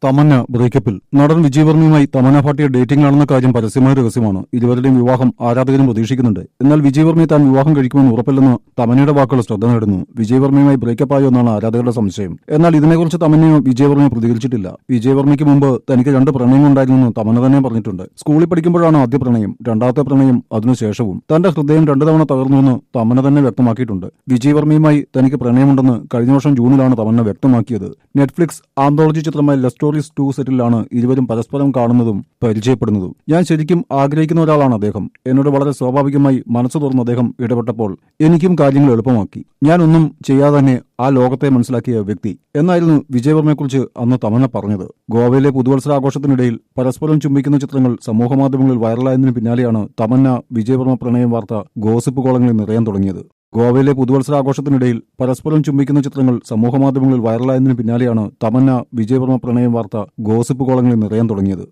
തമന്ന ബ്രേക്കപ്പിൽ നടൻ വിജയ് വർമ്മയുമായി തമന്ന ഭാട്ടിയ ഡേറ്റിംഗിലാണെന്ന കാര്യം പരസ്യമായ രഹസ്യമാണ്. ഇരുവരുടെയും വിവാഹം ആരാധകരും പ്രതീക്ഷിക്കുന്നുണ്ട്. എന്നാൽ വിജയ് വർമ്മയെ താൻ വിവാഹം കഴിക്കുമെന്ന് ഉറപ്പില്ലെന്ന് തമന്നയുടെ വാക്കുകൾ ശ്രദ്ധ നേടുന്നു. വിജയ് വർമ്മയുമായി ബ്രേക്കപ്പ് ആയോ എന്നാണ് ആരാധകരുടെ സംശയം. എന്നാൽ ഇതിനെക്കുറിച്ച് തമന്നയോ വിജയ് വർമ്മയോ പ്രതികരിച്ചിട്ടില്ല. വിജയ് വർമ്മയ്ക്ക് മുമ്പ് തനിക്ക് 2 പ്രണയങ്ങളുണ്ടായിരുന്നെന്ന് തമന്ന തന്നെ പറഞ്ഞിട്ടുണ്ട്. സ്കൂളിൽ പഠിക്കുമ്പോഴാണ് ആദ്യ പ്രണയം, രണ്ടാമത്തെ പ്രണയം അതിനുശേഷവും. തന്റെ ഹൃദയം 2 തവണ തകർന്നുവെന്ന് തമന്ന തന്നെ വ്യക്തമാക്കിയിട്ടുണ്ട്. വിജയ് വർമ്മയുമായി തനിക്ക് പ്രണയമുണ്ടെന്ന് കഴിഞ്ഞ വർഷം ജൂണിലാണ് തമന്ന വ്യക്തമാക്കിയത്. നെറ്റ്ഫ്ലിക്സ് ആന്തോളജി ചിത്രമായ ലവ് സ്റ്റോറീസ് 2 സെറ്റിലാണ് ഇരുവരും പരസ്പരം കാണുന്നതും പരിചയപ്പെടുന്നതും. ഞാൻ ശരിക്കും ആഗ്രഹിക്കുന്ന ഒരാളാണ് അദ്ദേഹം. എന്നോട് വളരെ സ്വാഭാവികമായി മനസ്സ് തുറന്ന് അദ്ദേഹം ഇടപെട്ടപ്പോൾ എനിക്കും കാര്യങ്ങൾ എളുപ്പമാക്കി. ഞാനൊന്നും ചെയ്യാതെ തന്നെ ആ ലോകത്തെ മനസ്സിലാക്കിയ വ്യക്തി എന്നായിരുന്നു വിജയ് വർമ്മയെക്കുറിച്ച് അന്ന് തമന്ന പറഞ്ഞത്. ഗോവയിലെ പുതുവത്സരാഘോഷത്തിനിടയിൽ പരസ്പരം ചുംബിക്കുന്ന ചിത്രങ്ങൾ സമൂഹമാധ്യമങ്ങളിൽ വൈറലായതിനു പിന്നാലെയാണ് തമന്ന വിജയ് വർമ്മ പ്രണയം വാർത്ത ഗോസിപ്പ് കോളങ്ങളിൽ നിറയാൻ തുടങ്ങിയത്. ഗോവയിലെ പുതുവത്സരാഘോഷത്തിനിടയിൽ പരസ്പരം ചുംബിക്കുന്ന ചിത്രങ്ങൾ സമൂഹമാധ്യമങ്ങളിൽ വൈറലായതിനു പിന്നാലെയാണ് തമന്ന വിജയ് വർമ്മ പ്രണയം വാർത്ത ഗോസിപ്പ് കോളങ്ങളിൽ നിറയാൻ തുടങ്ങിയത്.